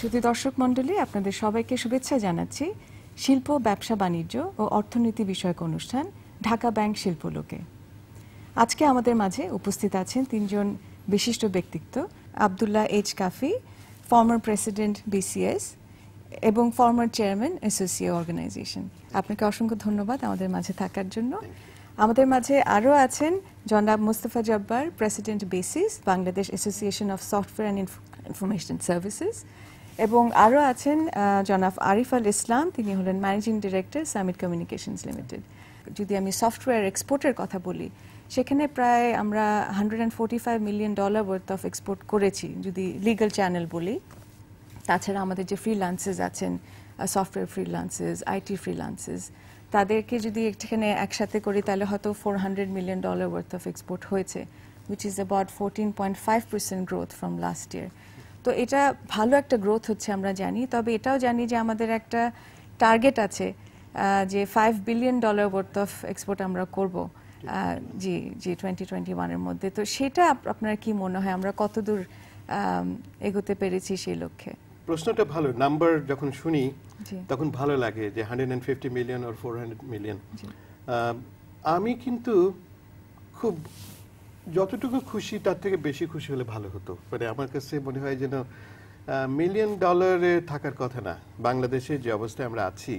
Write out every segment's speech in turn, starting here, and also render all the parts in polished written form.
শুধু দর্শক মণ্ডলী, আপনাদের সবাইকে শুভেচ্ছা জানাচ্ছি শিল্প, ব্যবসা, বাণিজ্য ও অর্থনীতি বিষয়ক অনুষ্ঠান ঢাকা ব্যাংক শিল্পলোকে। আজকে আমাদের মাঝে উপস্থিত আছেন তিনজন বিশিষ্ট ব্যক্তিত্ব: আব্দুল্লাহ এইচ কাফি, ফর্মার প্রেসিডেন্ট বিসিএস এবং ফর্মার চেয়ারম্যান অ্যাসোসিয়েট অর্গানাইজেশন। আপনাকে অসংখ্য ধন্যবাদ আমাদের মাঝে থাকার জন্য। আমাদের মাঝে আরও আছেন জনাব Mustafa Jabbar, president basis, Bangladesh association of software and information services, এবং আরও আছেন জনাব আরিফ আল ইসলাম, তিনি হলেন managing director summit communications limited. যদি আমি সফটওয়্যার এক্সপোর্টের কথা বলি, সেখানে প্রায় আমরা $145 মিলিয়ন ওয়ার্থ অফ এক্সপোর্ট করেছি যদি লিগ্যাল চ্যানেল বলি। তাছাড়া আমাদের যে ফ্রিল্যান্সেস আছেন, সফটওয়্যার ফ্রিল্যান্সেস, আইটি ফ্রিল্যান্সেস, তাদেরকে যদি এখানে একসাথে করি তাহলে হয়তো $400 মিলিয়ন ওয়ার্থ অফ এক্সপোর্ট হয়েছে, which is about 14.5% growth from last year. তো এটা ভালো একটা গ্রোথ হচ্ছে আমরা জানি, তবে এটাও জানি যে আমাদের একটা টার্গেট আছে যে $5 বিলিয়ন ওয়ার্থ অফ এক্সপোর্ট আমরা করব জি 2021-এর মধ্যে। তো সেটা আপনার কি মনে হয় আমরা কতদূর এগোতে পেরেছি সেই লক্ষ্যে? প্রশ্নটা ভালো। নাম্বার যখন শুনি তখন ভালো লাগে যে 150 মিলিয়ন আর 400 মিলিয়ন। আমি কিন্তু খুব যতটুকু খুশি তার থেকে বেশি খুশি হলে ভালো হতো। মানে আমার কাছে মনে হয় যেন মিলিয়ন ডলারে থাকার কথা না। বাংলাদেশে যে অবস্থায় আমরা আছি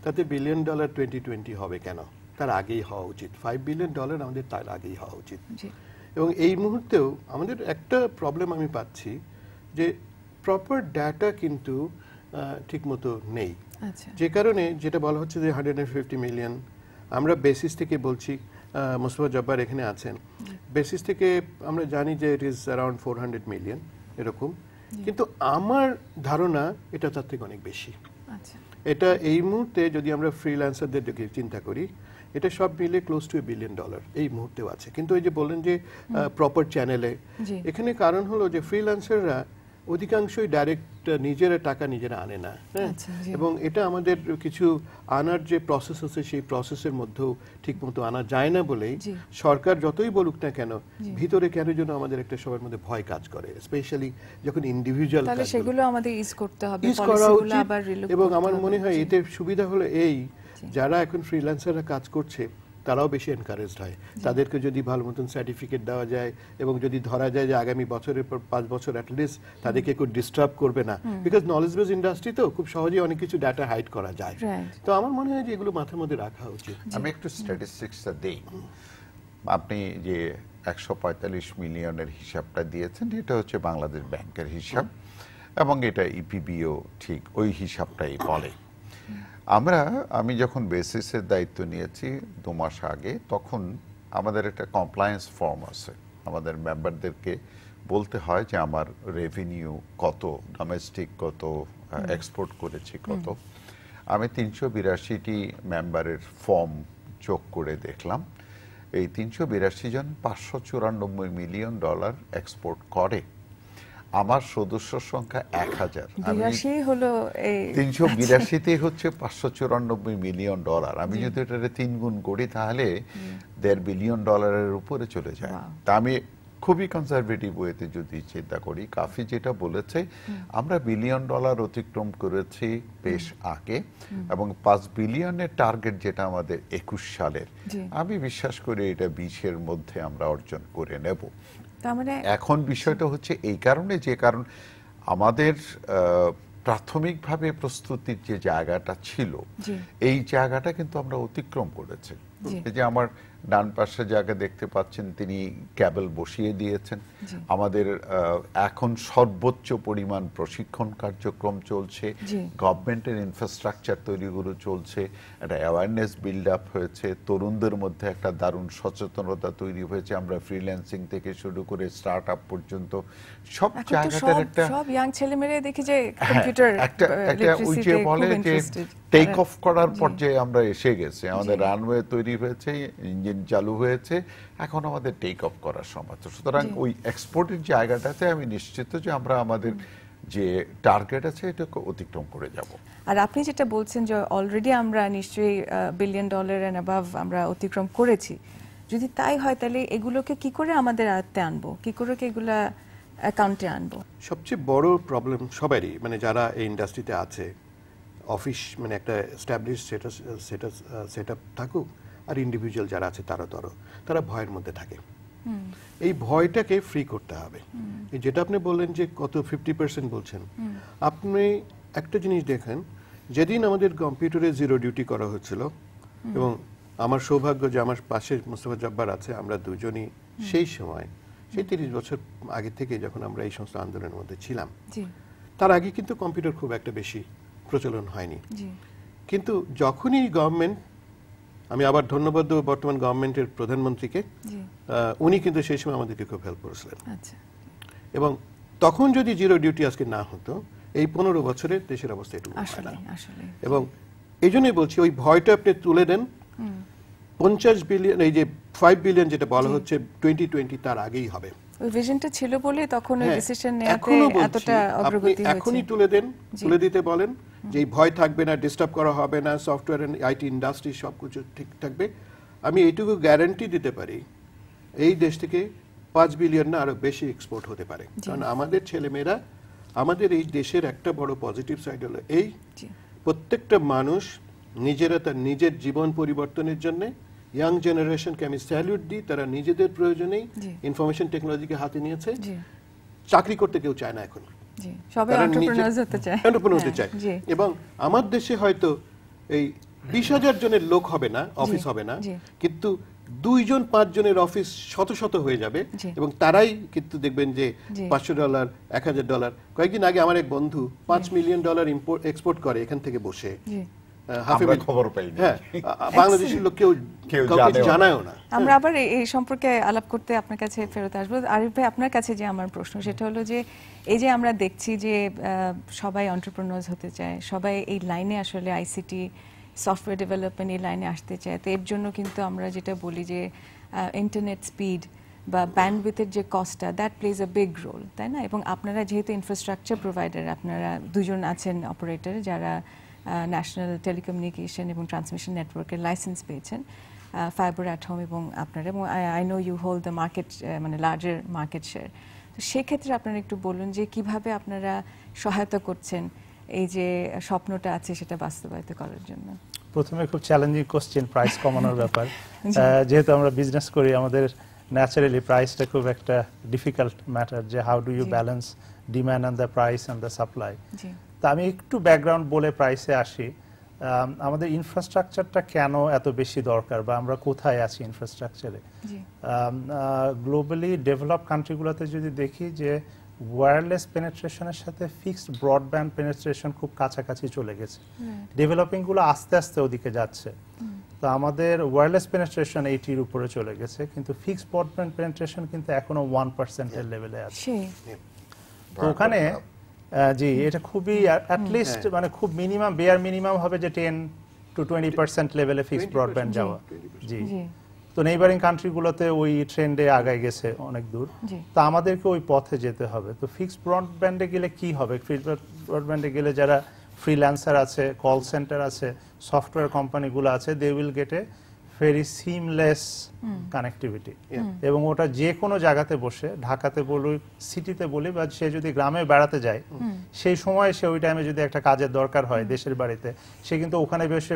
তাতে বিলিয়ন ডলার 2020 হবে কেন? তার আগেই হওয়া উচিত। $5 বিলিয়ন আমাদের তার আগেই হওয়া উচিত। এবং এই মুহূর্তেও আমাদের একটা প্রবলেম আমি পাচ্ছি যে প্রপার ডাটা কিন্তু ঠিকমতো নেই, যে কারণে যেটা বলা হচ্ছে যে 150 মিলিয়ন। আমরা বেসিস থেকে বলছি, মুস্তাফা জব্বার এখানে আছেন, বেসিস থেকে আমরা জানি যে ইট ইজ অ্যারাউন্ড 400 মিলিয়ন এরকম, কিন্তু আমার ধারণা এটা তার থেকে অনেক বেশি। এটা এই মুহূর্তে যদি আমরা ফ্রিল্যান্সারদের দিকে চিন্তা করি, এটা সব মিলে ক্লোজ টু $1 বিলিয়ন এই মুহূর্তেও আছে। কিন্তু এই যে বললেন যে প্রপার চ্যানেলে, এখানে কারণ হলো যে ফ্রিল্যান্সাররা অধিকাংশই ডাইরেক্ট নিজেরা টাকা নিজেরা আনে না, এবং এটা আমাদের কিছু আনার যে প্রসেস আছে সেই প্রসেসের মধ্যেও ঠিক মতো আনা যায় না বলেই সরকার যতই বলুক না কেন, ভিতরে কেন যেন আমাদের একটা সবার মধ্যে ভয় কাজ করে, স্পেশালি যখন ইন্ডিভিজুয়াল। সেগুলো আমাদের ইজ করতে হবে, এবং আমার মনে হয় এতে সুবিধা হলো এই, যারা এখন ফ্রিল্যান্সাররা কাজ করছে তারাও বেশি এনকারেজড হয়। তাদেরকে যদি ভালো মতন সার্টিফিকেট দেওয়া যায় এবং যদি ধরা যায় যে আগামী বছরের পর 5 বছর অ্যাটলিস্ট তাদেরকে কেউ ডিস্টার্ব করবে না, বিকজ নলেজ বেস ইন্ডাস্ট্রি তো খুব সহজেই অনেক কিছু ডাটা হাইড করা যায়। তো আমার মনে হয় যে এগুলো মাথার মধ্যে রাখা উচিত। আমি একটু স্ট্যাটিস্টিক্সটা দেই। আপনি যে 145 মিলিয়নের হিসাবটা দিয়েছেন, এটা হচ্ছে বাংলাদেশ ব্যাংকের হিসাব, এবং এটা ইপিবিও ঠিক ওই হিসাবটাই বলে। আমি যখন বেসিসের দায়িত্ব নিয়েছি 2 মাস আগে, তখন আমাদের একটা কমপ্লায়েন্স ফর্ম আছে। আমাদের মেম্বারদেরকে বলতে হয় যে আমার রেভিনিউ কত, ডোমেস্টিক কত, এক্সপোর্ট করেছি কত। আমি 382টি মেম্বারের ফর্ম যোগ করে দেখলাম, এই 382 জন $594 মিলিয়ন এক্সপোর্ট করে। আমার সদস্য সংখ্যা 1000, 382 হচ্ছে $594 মিলিয়ন। আমি যদি এটারে 3 গুণ করি তাহলে $1.5 বিলিয়ন উপরে চলে যায়। তা আমি খুবই কনজারভেটিভ ওয়েতে যদি চিন্তা করি, কাফি যেটা বলেছে, আমরা $1 বিলিয়ন অতিক্রম করেছি বেশ আগে, এবং 5 বিলিয়নের টার্গেট যেটা আমাদের 21 সালের, আমি বিশ্বাস করি এটা 20-এর মধ্যে আমরা অর্জন করে নেব। এখন বিষয়টা হচ্ছে এই কারণে, যে কারণ আমাদের প্রাথমিকভাবে প্রস্তুতির যে জায়গাটা ছিল, এই জায়গাটা কিন্তু আমরা অতিক্রম করেছি। এই যে আমার ডান পাশে জায়গা দেখতে পাচ্ছেন, তিনি ক্যাবেল বসিয়ে দিয়েছেন। আমাদের এখন সর্বোচ্চ পরিমাণ প্রশিক্ষণ কার্যক্রম চলছে, গভর্নমেন্টের ইনফ্রাস্ট্রাকচার তৈরিগুলো চলছে, একটা অ্যাওয়ারনেস বিল্ড আপ হয়েছে, তরুণদের মধ্যে একটা দারুণ সচেতনতা তৈরি হয়েছে। আমরা ফ্রিল্যান্সিং থেকে শুরু করে স্টার্ট আপ পর্যন্ত সব জায়গাটার একটা সব ইয়াং ছেলেমেয়েরা দেখি যে কম্পিউটার একটা ওই যে বলে যে টেক অফ করার পর্যায়ে আমরা এসে গেছি। আমাদের রানওয়ে তৈরি হয়েছে, ইঞ্জিন চালু হয়েছে, এখন আমাদের টেক অফ করার সময়। সুতরাং ওই এক্সপোর্টের জায়গাটাতে আমি নিশ্চিত যে আমরা আমাদের যে টার্গেট আছে এটাকে অতিক্রম করে যাব। আর আপনি যেটা বলছেন যে অলরেডি আমরা নিশ্চয়ই $1 বিলিয়ন এন্ড অ্যাবাভ আমরা অতিক্রম করেছি, যদি তাই হয় তাহলে এগুলোকে কি করে আমাদের আয়ত্তে আনবো, কি করে এগুলা অ্যাকাউন্টে আনবো? সবচেয়ে বড় প্রবলেম সবারই, মানে যারা এই ইন্ডাস্ট্রিতে আছে, অফিস মানে একটা এস্টাবলিশ সেটআপ থাকুক, আর ইন্ডিভিজুয়াল যারা আছে তারা ভয়ের মধ্যে থাকে। এই ভয়টাকে ফ্রি করতে হবে। যেটা আপনি বললেন যে কত 50% বলছেন, আপনি একটা জিনিস দেখেন, যেদিন আমাদের কম্পিউটারে জিরো ডিউটি করা হচ্ছিল, এবং আমার সৌভাগ্য যে আমার পাশে মোস্তফা জব্বার আছে, আমরা দুজনই সেই সময়, সেই 30 বছর আগে থেকে যখন আমরা এই সমস্ত আন্দোলনের মধ্যে ছিলাম, তার আগে কিন্তু কম্পিউটার খুব একটা বেশি প্রচলন হয়নি। কিন্তু যখনই গভর্নমেন্ট, আমি আবার ধন্যবাদ দেব বর্তমান গভর্নমেন্টের প্রধানমন্ত্রীকে, উনি কিন্তু সেই সময় আমাদেরকে খুব হেল্প করেছিলেন। এবং তখন যদি জিরো ডিউটি আজকে না হতো, এই 15 বছরে দেশের অবস্থা একটু হয় না। এবং এই জন্যই বলছি, ওই ভয়টা আপনি তুলে দেন। 50 বিলিয়ন, এই যে 5 বিলিয়ন যেটা বলা হচ্ছে 2020, তার আগেই হবে। ওই ভিশনটা ছিল বলে তখন ওই ডিসিশন নেওয়াতে এতটা অগ্রগতি হয়েছে। এখনই তুলে দিতে বলেন যে এই ভয় থাকবে না, ডিস্টার্ব করা হবে না, সফটওয়্যার এন্ড আইটি ইন্ডাস্ট্রি সবকিছু ঠিক থাকবে। আমি এইটুকু গ্যারান্টি দিতে পারি, এই দেশ থেকে 5 বিলিয়ন না আরো বেশি এক্সপোর্ট হতে পারে। কারণ আমাদের ছেলেমেয়েরা, আমাদের এই দেশের একটা বড় পজিটিভ সাইড হলো এই, প্রত্যেকটা মানুষ নিজেরা তার নিজের জীবন পরিবর্তনের জন্য, ইয়াং জেনারেশনকে আমি স্যালুট দিই, তারা নিজেদের প্রয়োজনেই ইনফরমেশন টেকনোলজিকে হাতে নিয়েছে। চাকরি করতে কেউ চায় না এখন, সবাই এন্টারপ্রেনার্স হতে চায়। এবং আমার দেশে হয়তো এই 20,000 জনের লোক হবে না, অফিস হবে না, কিন্তু 2 জন 5 জনের অফিস শত শত হয়ে যাবে। এবং তারাই কিন্তু দেখবেন যে $500, $1,000। কয়েকদিন আগে আমার এক বন্ধু $5 মিলিয়ন এক্সপোর্ট করে এখান থেকে বসে। খবর পাই না, বাংলাদেশের লোক কেউ জানায়ও না। আমরা আবার এই সম্পর্কে আলাপ করতে আপনার কাছে ফেরত আসবো। আরিফ ভাই, আপনার কাছে যে আমার প্রশ্ন, সেটা হলো যে এই যে আমরা দেখছি যে সবাই এন্টারপ্রেনার্স হতে চায়, সবাই এই লাইনে আসলে আইসিটি সফটওয়্যার ডেভেলপমেন্ট এই লাইনে আসতে চায়, তো এর জন্য কিন্তু আমরা যেটা বলি যে ইন্টারনেট স্পিড বা ব্যান্ডউইথের যে কস্টটা, that plays a big role, তাই না? এবং আপনারা যেহেতু ইনফ্রাস্ট্রাকচার প্রোভাইডার, আপনারা 2 জন আছেন অপারেটর যারা ন্যাশনাল টেলিকমিউনিকেশন এবং ট্রান্সমিশন নেটওয়ার্কের লাইসেন্স পেয়েছেন, ফাইবার অ্যাট হোম, এবং আপনারা, এবং I know you hold the market, মানে লার্জার মার্কেট শেয়ার। তো সেক্ষেত্রে আপনারা একটু বলুন যে কিভাবে আপনারা সহায়তা করছেন এই যে স্বপ্নটা আছে সেটা বাস্তবায়িত করার জন্য। প্রথমে খুব চ্যালেঞ্জিং কোশ্চেন, প্রাইস কমানোর ব্যাপার। যেহেতু আমরা বিজনেস করি, আমাদের ন্যাচারালি প্রাইসটা খুব একটা ডিফিকাল্ট ম্যাটার, যে how do you balance demand and the price and the supply. তা আমি একটু ব্যাকগ্রাউন্ড বলে প্রাইসে আসি। আমাদের ইনফ্রাস্ট্রাকচারটা কেন এত বেশি দরকার, বা আমরা কোথায় আছি ইনফ্রাস্ট্রাকচারে। গ্লোবালি ডেভেলপ কান্ট্রিগুলোতে যদি দেখি যে ওয়্যারলেস পেনেট্রেশনের সাথে ফিক্সড ব্রডব্যান্ড পেনেট্রেশন খুব কাছাকাছি চলে গেছে, ডেভেলপিংগুলো আস্তে আস্তে ওদিকে যাচ্ছে। তো আমাদের ওয়্যারলেস পেনেট্রেশন 80-র উপরে চলে গেছে, কিন্তু ফিক্সড ব্রডব্যান্ড পেনেট্রেশন কিন্তু এখনো 1%-এর লেভেলে আছে। তো ওখানে জি, এটা খুবই অ্যাটলিস্ট, মানে খুব মিনিমাম, বেয়ার মিনিমাম হবে যে 10 to 20% লেভেলে ফিক্সড ব্রডব্যান্ড যাওয়া। জি, তো নেইবারিং কান্ট্রিগুলোতে ওই ট্রেন্ডে আগায় গেছে অনেক দূর। তো আমাদেরকে ওই পথে যেতে হবে। তো ফিক্সড ব্রডব্যান্ডে গেলে কি হবে? ফিক্সড ব্রডব্যান্ডে গেলে যারা ফ্রিল্যান্সার আছে, কল সেন্টার আছে, সফটওয়্যার কোম্পানিগুলো আছে, they will get a very seamless connectivity. এবং ওটা যে কোনো জায়গাতে বসে, ঢাকাতে বলি, সিটিতে বলি, বা সে যদি গ্রামে বেড়াতে যায়, সেই সময় সে ওই টাইমে যদি একটা কাজের দরকার হয় দেশের বাড়িতে, সে কিন্তু ওখানে বসে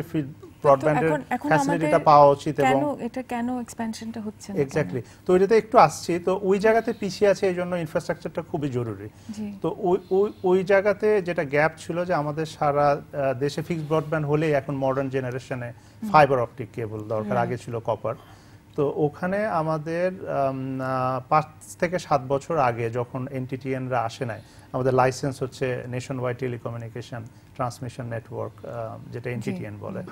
ব্রডব্যান্ডের ফ্যাসিলিটিটা পাওয়া উচিত। এবং এটা কেন এক্সপ্যানশনটা হচ্ছে না? এক্স্যাক্টলি, তো ওইটাতে একটু আসছি। তো ওই জায়গাতে পিছিয়ে আছে, এই জন্য ইনফ্রাস্ট্রাকচারটা খুবই জরুরি। তো ওই জায়গাতে যেটা গ্যাপ ছিল, যে আমাদের সারা দেশে ফিক্সড ব্রডব্যান্ড হলেই এখন মডার্ন জেনারেশনে ফাইবার অপটিক কেবল দরকার, আগে ছিল কপার। তো ওখানে আমাদের 5 থেকে 7 বছর আগে যখন এনটিটিএনরা আসে নাই, আমাদের লাইসেন্স হচ্ছে nation wide telecommunication transmission network, যেটা এনটিটিএন বলে।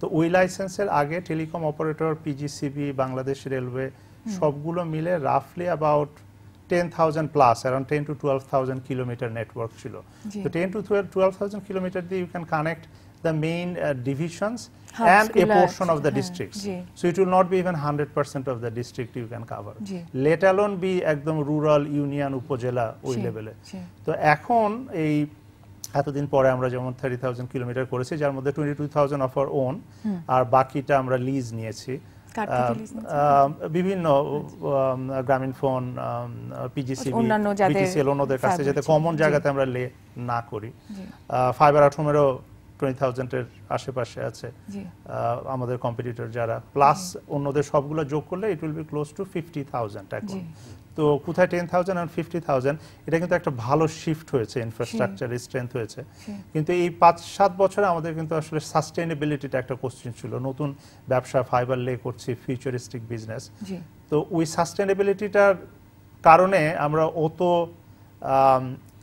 তো ওই লাইসেন্সের আগে telecom operator, PGCB, Bangladesh railway সবগুলো মিলে রাফলি about 10,000 plus, around 10 to 12,000 kilometre network ছিল। তো 10 to 12,000 কিলোমিটার দিয়ে you can connect the main divisions and a portion of the districts. So it will not be even 100% of the district you can cover. Let alone be একদম rural, union, উপজেলা ওই লেভেলে। তো এখন এই এতদিন পরে আমরা যেমন 30,000 কিলোমিটার করেছি, যার মধ্যে 22,000 অফ আওয়ার ওন, আর বাকিটা আমরা লিজ নিয়েছি। বিভিন্ন গ্রামীণ ফোন, পিজিসিবি, অন্যান্য যাদের বিটিসিএল অন্যদের কাছে, যাতে কমন জায়গাতে আমরা লে না করি। ফাইবার আটমেরও 20,000 এর আশেপাশে আছে আমাদের কম্পিটিটর যারা, প্লাস অন্যদের সবগুলো যোগ করলে it will be close two 50,000 এখন। তো কোথায় 10,000 আর 50,000, এটা কিন্তু একটা ভালো শিফট হয়েছে, ইনফ্রাস্ট্রাকচারের স্ট্রেংথ হয়েছে। কিন্তু এই 5-7 বছরে আমাদের কিন্তু আসলে সাস্টেইনেবিলিটিটা একটা কোশ্চেন ছিল। নতুন ব্যবসা ফাইবার লে করছি, ফিউচারিস্টিক বিজনেস। তো ওই সাস্টেইনেবিলিটিটার কারণে আমরা অত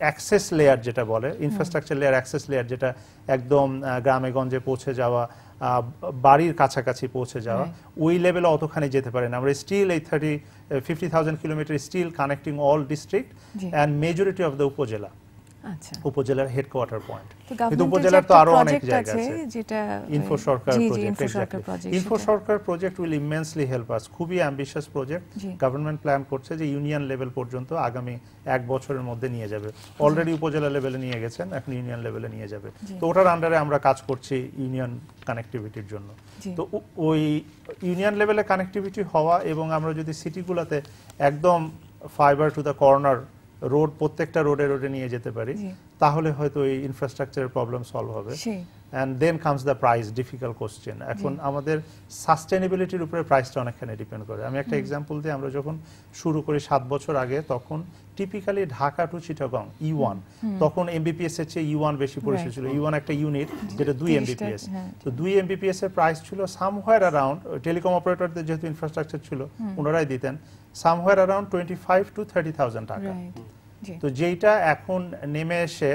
অ্যাক্সেস লেয়ার যেটা বলে, ইনফ্রাস্ট্রাকচার লেয়ার, অ্যাক্সেস লেয়ার যেটা একদম গ্রামে গঞ্জে পৌঁছে যাওয়া, বাড়ির কাছাকাছি পৌঁছে যাওয়া, ওই লেভেলে অতখানি যেতে পারে না। আমরা স্টিল এই 50,000 kilometre still connecting all district and majority of the upazila, উপজেলার হেডকোয়ার্টার পয়েন্ট। কিন্তু উপজেলার তো আরো অনেক জায়গা আছে, যেটা info Sarkar project. Info Sarkar project will immensely help us. খুবই অ্যাম্বিশিয়াস প্রজেক্ট, গভর্নমেন্ট প্ল্যান করছে যে ইউনিয়ন লেভেল পর্যন্ত আগামী 1 বছরের মধ্যে নিয়ে যাবে। অলরেডি উপজেলা লেভেলে নিয়ে গেছেন, এখন ইউনিয়ন লেভেলে নিয়ে যাবে। তো ওটার আন্ডারে আমরা কাজ করছি ইউনিয়ন কানেক্টিভিটির জন্য। তো ওই ইউনিয়ন লেভেলে কানেক্টিভিটি হওয়া, এবং আমরা যদি সিটিগুলোতে একদম fibre to the corner road, প্রত্যেকটা রোডে রোডে নিয়ে যেতে পারি, তাহলে হয়তো এই ইনফ্রাস্ট্রাকচারের প্রবলেম সলভ হবে। And then comes the price, difficult question. এখন আমাদের সাস্টেনেবিলিটির উপরে প্রাইসটা অনেকখানি ডিপেন্ড করে। আমি একটা এক্সাম্পল দিই, আমরা যখন শুরু করি 7 বছর আগে, তখন typically Dhaka two Chittagong E1, তখন এমবিপিএস এর চেয়ে E1 বেশি পরিচিত ছিল। E1 একটা ইউনিট যেটা 2 এমবিপিএস। তো 2 এমবিপিএস এর প্রাইস ছিল সামহোয়ার অ্যারাউন্ড, টেলিকম অপারেটরদের যেহেতু ইনফ্রাস্ট্রাকচার ছিল ওনারাই দিতেন, সামহোয়ার অ্যারাউন্ড 25,000 to 30,000 টাকা। তো যেটা এখন নেমে এসে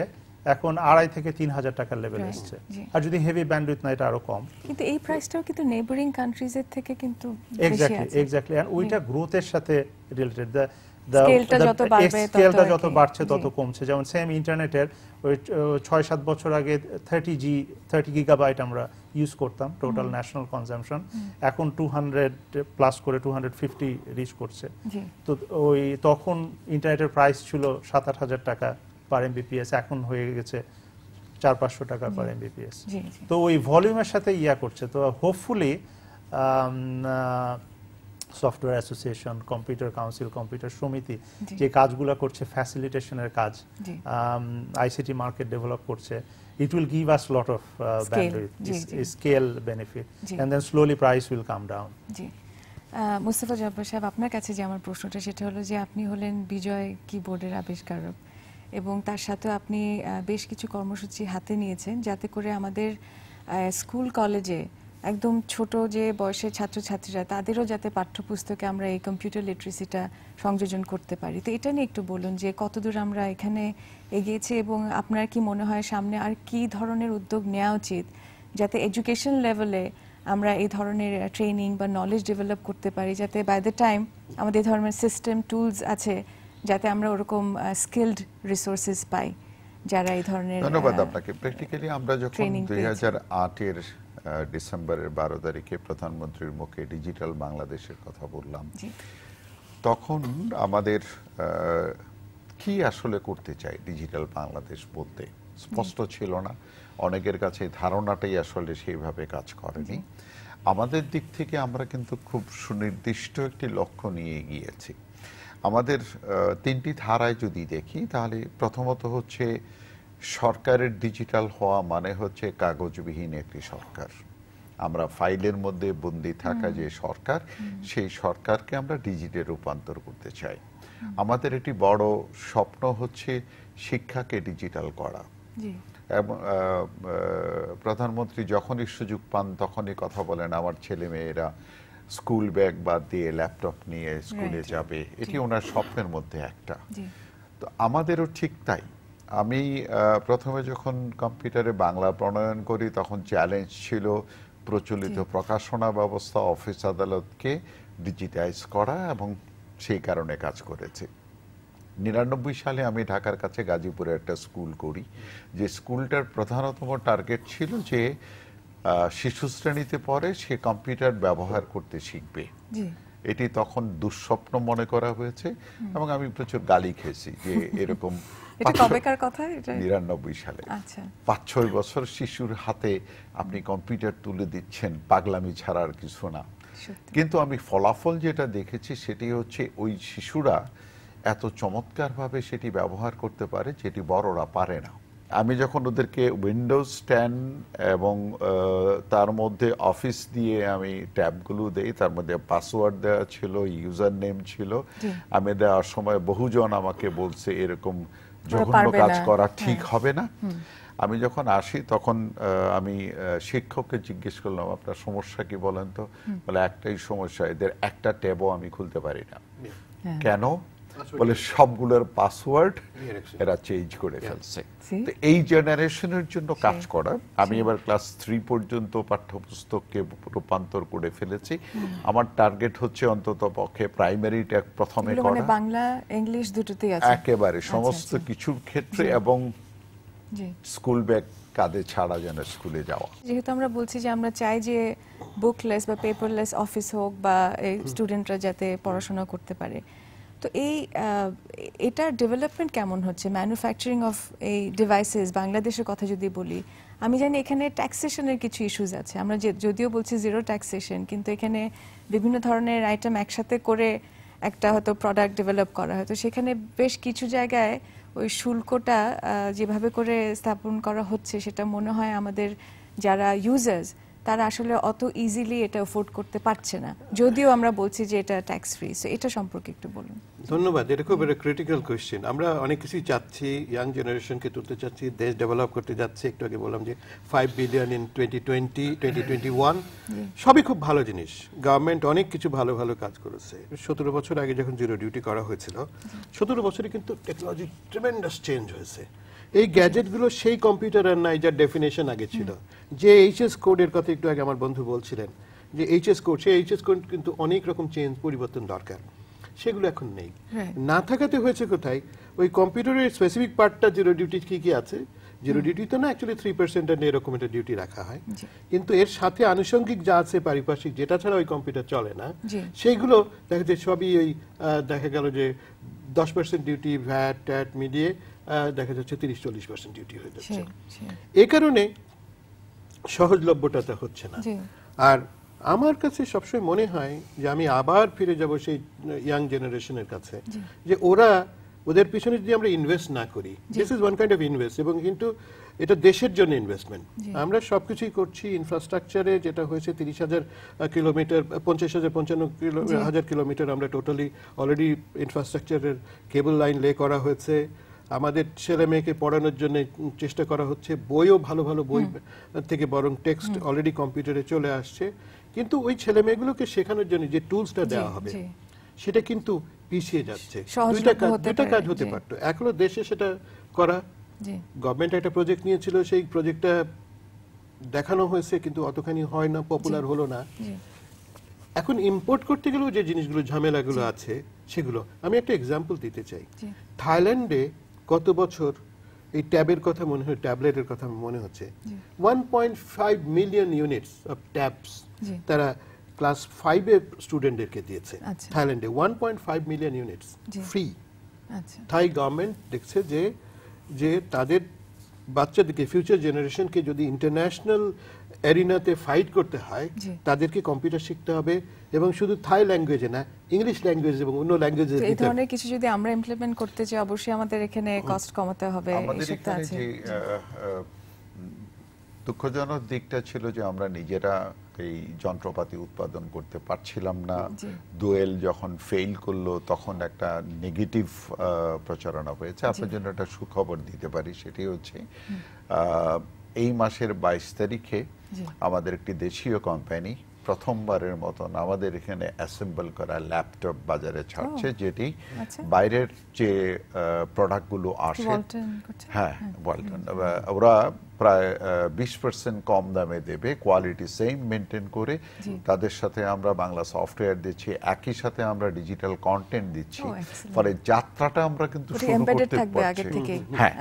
এখন 2,500 থেকে 3,000 টাকার লেভেল এসেছে। আর যদি হেভি ব্যান্ডউইথ না, এটা আরো কম। কিন্তু এই প্রাইসটাও কিন্তু নেইবারিং কান্ট্রিজ এর থেকে কিন্তু বেশি আছে। এক্স্যাক্টলি। আর ওইটা গ্রোথের সাথে রিলেটেড। স্কেলটা যত বাড়ছে তত কমছে। যেমন সেম ইন্টারনেটের ওই 6-7 বছর আগে 30 গিগাবাইট আমরা ইউজ করতাম টোটাল ন্যাশনাল কনজাম্পশন, এখন 200 প্লাস করে 250 রিচ করছে। তো ওই তখন ইন্টারনেটের প্রাইস ছিল 7-8 হাজার টাকা পার এমবিপিএস, এখন হয়ে গেছে 400-500 টাকা পার এমবিপিএস। তো ওই ভলিউমের সাথে করছে। তো hopefully software association, computer council, computer সমিতি যে কাজগুলো করছে, ফ্যাসিলিটেশনের কাজ, আইসিটি মার্কেট ডেভেলপ করছে, it will give us lot of bandwidth, scale benefit, and then slowly price will come down. জি, মুস্তাফা জব্বার সাহেব, আপনার কাছে যে আমার প্রশ্নটা সেটা হলো যে আপনি হলেন বিজয় কিবোর্ডের আবিষ্কারক, এবং তার সাথে আপনি বেশ কিছু কর্মসূচি হাতে নিয়েছেন যাতে করে আমাদের স্কুল কলেজে একদম ছোট যে বয়সের ছাত্রছাত্রীরা, তাদেরও যাতে পাঠ্যপুস্তকে আমরা এই কম্পিউটার লিটারেসিটা সংযোজন করতে পারি। তো এটা নিয়ে একটু বলুন যে কতদূর আমরা এখানে এগিয়েছি, এবং আপনার কি মনে হয় সামনে আর কি ধরনের উদ্যোগ নেওয়া উচিত যাতে এডুকেশন লেভেলে আমরা এই ধরনের ট্রেনিং বা নলেজ ডেভেলপ করতে পারি, যাতে বাই দ্য টাইম আমাদের এই ধরনের সিস্টেম টুলস আছে যাতে আমরা ওরকম স্কিলড রিসোর্সেস পাই যারা এই ধরনের। ধন্যবাদ আপনাকে। প্র্যাকটিক্যালি আমরা যখন 2008-এর ডিসেম্বরের 12 তারিখে প্রধানমন্ত্রীর মুখে ডিজিটাল বাংলাদেশের কথা বললাম, তখন আমাদের কি আসলে করতে চাই ডিজিটাল বাংলাদেশ বলতে স্পষ্ট ছিল না। অনেকের কাছে ধারণাটাই আসলে সেইভাবে কাজ করেনি। আমাদের দিক থেকে আমরা কিন্তু খুব সুনির্দিষ্ট একটি লক্ষ্য নিয়ে গিয়েছি। আমাদের 3টি ধারায় যদি দেখি, তাহলে প্রথমত হচ্ছে সরকারের ডিজিটাল হওয়া মানে হচ্ছে কাগজবিহীন একটি সরকার। আমরা ফাইলের মধ্যে বন্দী থাকা যে সরকার, সেই সরকারকে আমরা ডিজিটালে রূপান্তর করতে চাই। আমাদের একটি বড় স্বপ্ন হচ্ছে শিক্ষাকে ডিজিটাল করা। এবং প্রধানমন্ত্রী যখনই সুযোগ পান তখনই কথা বলেন আমার ছেলে মেয়েরা স্কুল ব্যাগ বাদ দিয়ে ল্যাপটপ নিয়ে স্কুলে যাবে, এটি ওনার স্বপ্নের মধ্যে একটা। তো আমাদেরও ঠিক তাই। আমি প্রথমে যখন কম্পিউটারে বাংলা প্রণয়ন করি তখন চ্যালেঞ্জ ছিল প্রচলিত প্রকাশনা ব্যবস্থা, অফিস আদালতকে ডিজিটাইজ করা, এবং সেই কারণে কাজ করেছে। 99 সালে আমি ঢাকার কাছে গাজীপুরে একটা স্কুল করি, যে স্কুলটার প্রধানতম টার্গেট ছিল যে শিশু শ্রেণীতে পড়ে সে কম্পিউটার ব্যবহার করতে শিখবে। এটি তখন দুঃস্বপ্ন মনে করা হয়েছে, এবং আমি প্রচুর গালি খেয়েছি যে এরকম। এটা কবেকার কথা? 99 সালে। 5-6 বছর শিশুর হাতে আপনি কম্পিউটার তুলে দিচ্ছেন, পাগলামি ছাড়া আর কিছু না। কিন্তু আমি ফলাফল যেটা দেখেছি সেটি হচ্ছে ওই শিশুরা এত চমৎকারভাবে সেটি ব্যবহার করতে পারে যেটি বড়রা পারে না। আমি যখন ওদেরকে উইন্ডোজ 10 এবং তার মধ্যে অফিস দিয়ে আমি ট্যাবগুলো দেই, তার মধ্যে পাসওয়ার্ড দেওয়া ছিল, ইউজার নেম ছিল, আমি দেওয়ার সময় বহুজন আমাকে বলছে এরকম জঘন্য কাজ করা ঠিক হবে না। আমি যখন আসি তখন আমি শিক্ষককে জিজ্ঞেস করলাম আপনার সমস্যা কি বলেন তো, বলে একটাই সমস্যা, এদের একটা ট্যাবও আমি খুলতে পারি না। কেন? বলে সবগুলোর পাসওয়ার্ড এরা চেঞ্জ করে ফেলছে। তো এই জেনারেশনের জন্য কাজ করা, আমি এবার ক্লাস 3 পর্যন্ত পাঠ্যপুস্তককে রূপান্তর করে ফেলেছি। আমার টার্গেট হচ্ছে অন্তত পক্ষে প্রাইমারিটা প্রথমে করা, বাংলা ইংলিশ দুটোতেই আছে একেবারে সমস্ত কিছুর ক্ষেত্রে, এবং স্কুল ব্যাগ কাঁধে ছাড়া যেন স্কুলে যাওয়া। যেহেতু আমরা বলছি যে আমরা চাই যে বুকলেস বা পেপারলেস অফিস হোক, বা স্টুডেন্টরা যাতে পড়াশোনা করতে পারে, তো এটার ডেভেলপমেন্ট কেমন হচ্ছে? ম্যানুফ্যাকচারিং অফ এই ডিভাইসেস বাংলাদেশের কথা যদি বলি, আমি জানি এখানে ট্যাক্সেশনের কিছু ইস্যুস আছে। আমরা যদিও বলছি জিরো ট্যাক্সেশন, কিন্তু এখানে বিভিন্ন ধরনের আইটেম একসাথে করে একটা হয়তো প্রোডাক্ট ডেভেলপ করা হয়, তো সেখানে বেশ কিছু জায়গায় ওই শুল্কটা যেভাবে করে স্থাপন করা হচ্ছে সেটা মনে হয় আমাদের যারা ইউজার্স তারা আসলে অত ইজিলি এটা অ্যাফোর্ড করতে পারছে না, যদিও আমরা বলছি যে এটা ট্যাক্স ফ্রি। সো এটা সম্পর্কে একটু বলুন। ধন্যবাদ, এটা খুব একটা ক্রিটিক্যাল কোয়েশ্চেন। আমরা অনেক কিছুই চাচ্ছি, ইয়াং জেনারেশনকে তুলতে চাচ্ছি, দেশ ডেভেলপ করতে যাচ্ছে। একটু আগে বললাম যে 5 বিলিয়ন ইন 2020, 2021, সবই খুব ভালো জিনিস। গভর্নমেন্ট অনেক কিছু ভালো ভালো কাজ করেছে। 17 বছর আগে যখন জিরো ডিউটি করা হয়েছিল, 17 বছরে কিন্তু টেকনোলজি ট্রেমেন্ডাস চেঞ্জ হয়েছে। এই গ্যাজেটগুলো সেই কম্পিউটার আর নাই যার ডেফিনেশন আগে ছিল। যে এইচএস কোডের কথা একটু আগে আমার বন্ধু বলছিলেন, যে এইচএস কোড, সেই এইচএস কোড কিন্তু অনেক রকম চেঞ্জ পরিবর্তন দরকার, সেগুলো এখন নেই। না থাকাতে হয়েছে কোথায়, ওই কম্পিউটারের স্পেসিফিক পার্টটা জিরো ডিউটি কি কি আছে, জিরো ডিউটি তো না, অ্যাকচুয়ালি 3% এরকম একটা ডিউটি রাখা হয়, কিন্তু এর সাথে আনুষঙ্গিক যা আছে পারিপার্শ্বিক, যেটা ছাড়া ওই কম্পিউটার চলে না, সেইগুলো দেখা যায় সবই ওই দেখা গেল যে 10% ডিউটি, ভ্যাট ট্যাট মিলিয়ে দেখা যাচ্ছে 30-40% ডিউটি হয়ে যাচ্ছে। এই কারণে সহজলভ্যতা হচ্ছে না। আর আমার কাছে সবসময় মনে হয় যে আমি আবার ফিরে যাব সেই ইয়াং জেনারেশনের কাছে, যে ওদের পিছনে যদি আমরা ইনভেস্ট না করি, this is one kind of invest, এবং কিন্তু এটা দেশের জন্য ইনভেস্টমেন্ট। আমরা সবকিছুই করছি ইনফ্রাস্ট্রাকচারে, যেটা হয়েছে 30,000 কিলোমিটার, 50,000-55,000 কিলোমিটার আমরা টোটালি অলরেডি ইনফ্রাস্ট্রাকচারের কেবল লাইন লে করা হয়েছে। আমাদের ছেলে মেয়েকে পড়ানোর জন্য চেষ্টা করা হচ্ছে, বইও ভালো ভালো বই থেকে বরং টেক্সট অলরেডি কম্পিউটারে চলে আসছে, কিন্তু ওই ছেলে মেয়েগুলোকে শেখানোর জন্য যে টুলসটা দেওয়া হবে সেটা কিন্তু পিছিয়ে যাচ্ছে। দুইটা কাজ হতে পারতো, এক হলো দেশে সেটা করা, গভর্নমেন্ট একটা প্রজেক্ট নিয়েছিল, সেই প্রজেক্টটা দেখানো হয়েছে কিন্তু অতখানি হয় না, পপুলার হলো না। এখন ইম্পোর্ট করতে গেলেও যে জিনিসগুলো ঝামেলাগুলো আছে সেগুলো, আমি একটা এক্সাম্পল দিতে চাই। থাইল্যান্ডে গত বছর এই ট্যাবের কথা মনে হয়, ট্যাবলেটের কথা মনে হচ্ছে, 1.5 মিলিয়ন ইউনিটস অফ ট্যাবস তারা ক্লাস 5 এর স্টুডেন্টদেরকে দিয়েছে থাইল্যান্ডে। 1.5 মিলিয়ন ইউনিটস ফ্রি। থাই গভর্নমেন্ট দেখছে যে তাদের বাচ্চাদেরকে, ফিউচার জেনারেশনকে যদি ইন্টারন্যাশনাল এরিনাতে ফাইট করতে হয়, তাদেরকে কম্পিউটার শিখতে হবে, এবং শুধু থাই ল্যাঙ্গুয়েজে না, ইংলিশ ল্যাঙ্গুয়েজ এবং অন্য ল্যাঙ্গুয়েজে। এই ধরনের কিছু যদি আমরা ইমপ্লিমেন্ট করতে চাই, অবশ্যই আমাদের এখানে কস্ট কমাতে হবে। আমাদের এখানে যে দুঃখজনক দিকটা ছিল যে আমরা নিজেরা এই যন্ত্রপাতি উৎপাদন করতে পারছিলাম না। দোয়েল যখন ফেইল করলো তখন একটা নেগেটিভ প্রচারণা হয়েছে। আপনার জন্য একটা সুখবর দিতে পারি, সেটি হচ্ছে এই মাসের 22 তারিখে আমাদের একটি দেশীয় কোম্পানি প্রথমবারের মতন আমাদের এখানে অ্যাসেম্বল করা ল্যাপটপ বাজারে ছাড়ছে, যেটি বাইরের যে প্রোডাক্টগুলো আসে, হ্যাঁ ওয়ালটন, ওরা প্রায় 20% কম দামে দেবে, কোয়ালিটি সেম মেনটেন করে। তাদের সাথে আমরা বাংলা সফটওয়্যার দিচ্ছি, একই সাথে আমরা ডিজিটাল কন্টেন্ট দিচ্ছি, ফলে যাত্রাটা আমরা কিন্তু শুরু করতে পারছি। হ্যাঁ,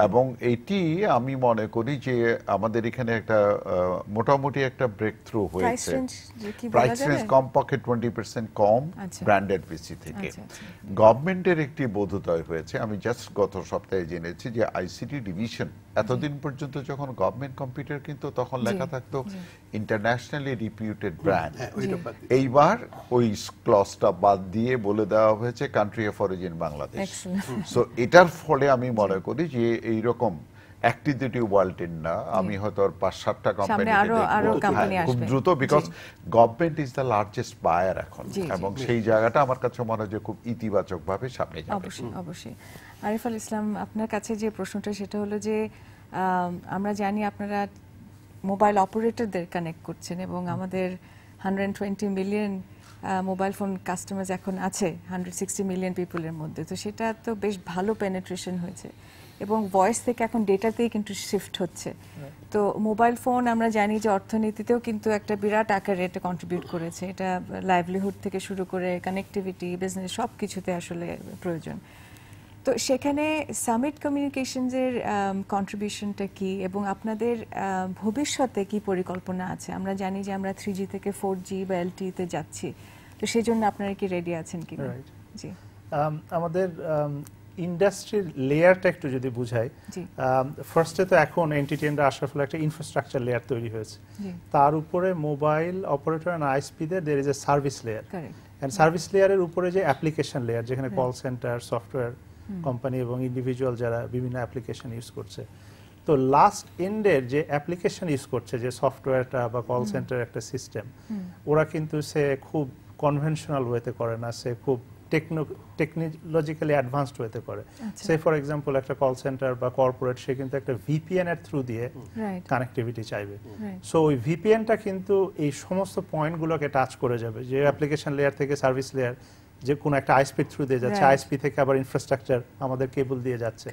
এবং এটি আমি মনে করি যে আমাদের এখানে একটা মোটামুটি একটা ব্রেক থ্রু হয়েছে। প্রাইস রেঞ্জ কমপক্ষে 20% কম ব্র্যান্ডেড পিসি থেকে। গভর্নমেন্টের একটি বোধোদয় হয়েছে, আমি জাস্ট গত সপ্তাহে জেনেছি যে আইসিটি ডিভিশন এতদিন পর্যন্ত যখন গভর্নমেন্ট কম্পিউটার কিন্তু তখন লেখা থাকতো ইন্টারন্যাশনালি রিপিউটেড ব্র্যান্ড। এইবার ওই ক্লজটা বাদ দিয়ে বলে দেওয়া হয়েছে country of origin Bangladesh. So এটার ফলে আমি মনে করি যে এইরকম একটি দুটি ওয়ার্ল্ডের না, আমি হয়তো ৫-৭টা কোম্পানি খুব দ্রুত, because government is the largest buyer এখন, এবং সেই জায়গাটা আমার কাছে মনে হয় যে খুব ইতিবাচক ভাবে সামনে যাবে। অবশ্যই অবশ্যই। আরিফ আল ইসলাম, আপনার কাছে যে প্রশ্নটা সেটা হলো যে আমরা জানি আপনারা মোবাইল অপারেটরদের কানেক্ট করছেন এবং আমাদের 120 মিলিয়ন মোবাইল ফোন কাস্টমার্স এখন আছে 160 মিলিয়ন পিপলের মধ্যে, তো সেটা তো বেশ ভালো পেনিট্রেশন হয়েছে এবং ভয়েস থেকে এখন ডেটাতেই কিন্তু শিফট হচ্ছে। তো মোবাইল ফোন আমরা জানি যে অর্থনীতিতেও কিন্তু একটা বিরাট আকারে এটা কন্ট্রিবিউট করেছে, এটা লাইভলিহুড থেকে শুরু করে কানেক্টিভিটি, বিজনেস সব কিছুতে আসলে প্রয়োজন। তো সেখানে সামিট কমিউনিকেশনসের কন্ট্রিবিউশনটা কি এবং আপনাদের ভবিষ্যতে কি পরিকল্পনা আছে? আমরা জানি যে আমরা 3G থেকে 4G বা LTE তে যাচ্ছি, তো সেই জন্য আপনারা কি রেডি আছেন কি? জি, আমাদের ইন্ডাস্ট্রির লেয়ারটা একটু যদি বুঝাই, ফার্স্টে তো এখন এনটিটিএনরা আসার ফলে একটা ইনফ্রাস্ট্রাকচার লেয়ার তৈরি হয়েছে, তার উপরে মোবাইল অপারেটর এন্ড আইএসপিদের there is a service layer, and service লেয়ারের উপরে যে অ্যাপ্লিকেশন লেয়ার, যেখানে কল সেন্টার, সফটওয়্যার কোম্পানি এবং ইন্ডিভিজুয়াল যারা বিভিন্ন অ্যাপ্লিকেশন ইউজ করছে। তো লাস্ট এন্ডের যে অ্যাপ্লিকেশন ইউজ করছে, যে সফটওয়্যারটা বা কল সেন্টার একটা সিস্টেম, ওরা কিন্তু সে খুব কনভেনশনাল ওয়েতে করে না, সে খুব টেকনোলজিক্যালি অ্যাডভান্সড ওয়েতে করে। সে ফর এক্সাম্পল একটা কল সেন্টার বা কর্পোরেট, সে কিন্তু একটা ভিপিএন এর থ্রু দিয়ে কানেক্টিভিটি চাইবে। সো ওই ভিপিএনটা কিন্তু এই সমস্ত পয়েন্টগুলোকে টাচ করে যাবে, যে অ্যাপ্লিকেশন লেয়ার থেকে সার্ভিস লেয়ার, যে কোনো একটা আইএসপি থ্রু দিয়ে যাচ্ছে, আইএসপি থেকে আবার ইনফ্রাস্ট্রাকচার আমাদের কেবল দিয়ে যাচ্ছে।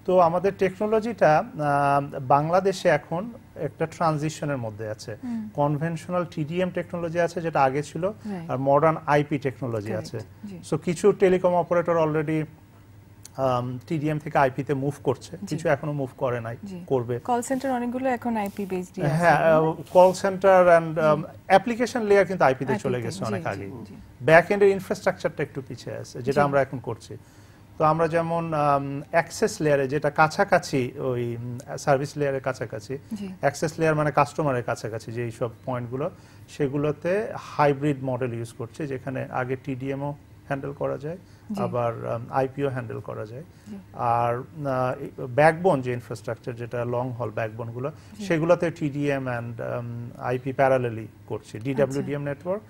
তো আমাদের টেকনোলজিটা বাংলাদেশে এখন একটা ট্রানজিশনের মধ্যে আছে। কনভেনশনাল টিডিএম টেকনোলজি আছে যেটা আগে ছিল, আর মডার্ন আইপি টেকনোলজি আছে। সো কিছু টেলিকম অপারেটর অলরেডি টিডিএম থেকে আইপি তে মুভ করছে, কিছু এখনো মুভ করে নাই, করবে। কল সেন্টার অনেকগুলো এখন আইপি বেসড আছে। হ্যাঁ, call centre and application layer কিন্তু আইপি তে চলে গেছে অনেক আগে। ব্যাক এন্ডের ইনফ্রাস্ট্রাকচারটা একটু পিছিয়ে আছে, যেটা আমরা এখন করছি। তো আমরা যেমন অ্যাক্সেস লেয়ারে, যেটা কাছাকাছি ওই সার্ভিস লেয়ারের কাছাকাছি, অ্যাক্সেস লেয়ার মানে কাস্টমারের কাছাকাছি যে এইসব পয়েন্টগুলো, সেগুলোতে হাইব্রিড মডেল ইউজ করছে, যেখানে আগে টিডিএমও হ্যান্ডেল করা যায়, আবার আইপিও হ্যান্ডেল করা যায়। আর ব্যাকবোন যে ইনফ্রাস্ট্রাকচার, যেটা লং হল ব্যাকবোনগুলো, সেগুলোতে টিডিএম অ্যান্ড আইপি প্যারালালি করছে, ডিডব্লিউডিএম নেটওয়ার্ক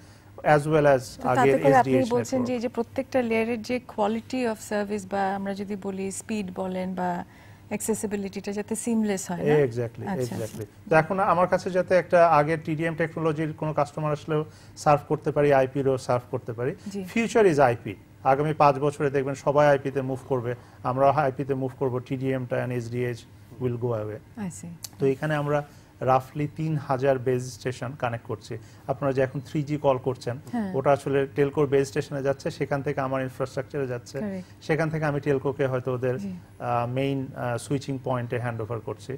as well as আগে আপনি বলছেন যে প্রত্যেকটা লেয়ারের যে কোয়ালিটি অফ সার্ভিস, বা আমরা যদি বলি স্পিড বলেন বা অ্যাক্সেসিবিলিটিটা যাতে সিমলেস হয় না। এক্স্যাক্টলি। তো এখন আমার কাছে যাতে একটা আগে টিডিএম টেকনোলজির কোনো কাস্টমার আসলেও সার্ভ করতে পারি, আইপিরও সার্ভ করতে পারি। Future is IP. আগামী 5 বছরে দেখবেন সবাই আইপিতে মুভ করবে, আমরা আইপিতে মুভ করব, টিডিএমটা and SDH will go away. তো এখানে আমরা রাফলি 3000 বেজ স্টেশন কানেক্ট করছি। আপনারা যে এখন 3G কল করছেন, ওটা আসলে টেলকোর বেজ স্টেশনে যাচ্ছে, সেখান থেকে আমার ইনফ্রাস্ট্রাকচারে যাচ্ছে, সেখান থেকে আমি টেলকোকে হয়তো ওদের মেইন সুইচিং পয়েন্টে হ্যান্ড ওভার করছি,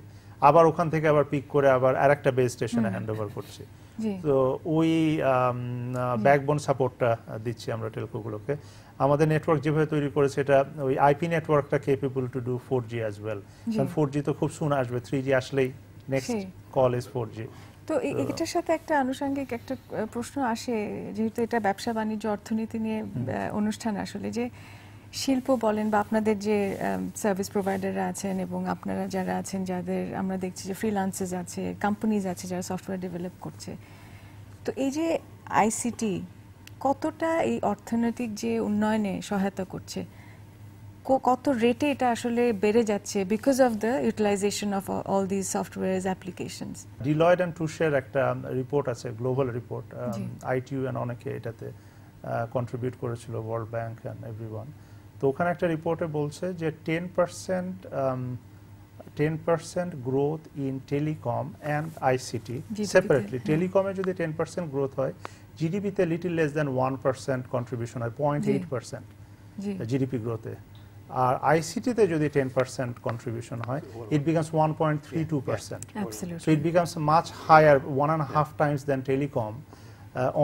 আবার ওখান থেকে আবার পিক করে আবার আরেকটা বেজ স্টেশনে হ্যান্ড ওভার করছি। তো ওই ব্যাকবোন সাপোর্টটা দিচ্ছি আমরা টেলকোগুলোকে। আমাদের নেটওয়ার্ক যেভাবে তৈরি করেছে, এটা ওই আইপি নেটওয়ার্কটা capable to do 4G as well. কারণ 4G তো খুব সুন আসবে, 3G আসলেই নেক্সট কল ইজ 4G। তো এটার সাথে একটা আনুষঙ্গিক একটা প্রশ্ন আসে, যেহেতু এটা ব্যবসা বাণিজ্য অর্থনীতি নিয়ে অনুষ্ঠান, আসলে যে শিল্প বলেন বা আপনাদের যে সার্ভিস প্রোভাইডাররা আছেন এবং আপনারা যারা আছেন, যাদের আমরা দেখছি যে ফ্রিল্যান্সার্স আছে, কোম্পানিজ আছে যারা সফটওয়্যার ডেভেলপ করছে, তো এই যে আইসিটি কতটা এই অর্থনৈতিক যে উন্নয়নে সহায়তা করছে, কত রেটে এটা আসলে বেড়ে যাচ্ছে because of the utilisation of all this softwares applications? Deloitte and টুশের একটা রিপোর্ট আছে, গ্লোবাল রিপোর্ট, আইটিইউ এন্ড অনেকে এটাতে কন্ট্রিবিউট করেছিল, ওয়ার্ল্ড ব্যাংক এন্ড এভরিওয়ান। তো ওখানে একটা রিপোর্টে বলছে যে 10% growth in telecom and ICT separately. টেলিকমে যদি 10% গ্রোথ হয়, জিডিপিতে লিটল লেস দ্যান 1% কন্ট্রিবিউশন হয়, 0.8% জিডিপি গ্রোথে। আর আইসিটিতে যদি 10% কন্ট্রিবিউশন হয়, it becomes 1.32%. So it becomes much higher, 1.5 times than telecom.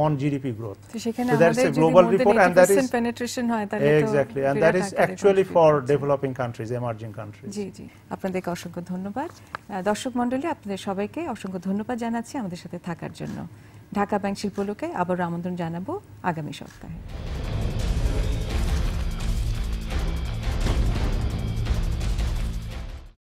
on GDP growth. তো সেখানে So that's আমাদের a global যদি report and that is penetration হয় তাহলে তো exactly, and that is actually for developing countries, emerging countries. জি জি, আপনাদেরকে অসংখ্য ধন্যবাদ। দর্শক মণ্ডলী, আপনাদের সবাইকে অসংখ্য ধন্যবাদ জানাচ্ছি আমাদের সাথে থাকার জন্য। ঢাকা ব্যাংক শিল্পলোকে আবার আমন্ত্রণ জানাবো আগামী সপ্তাহে।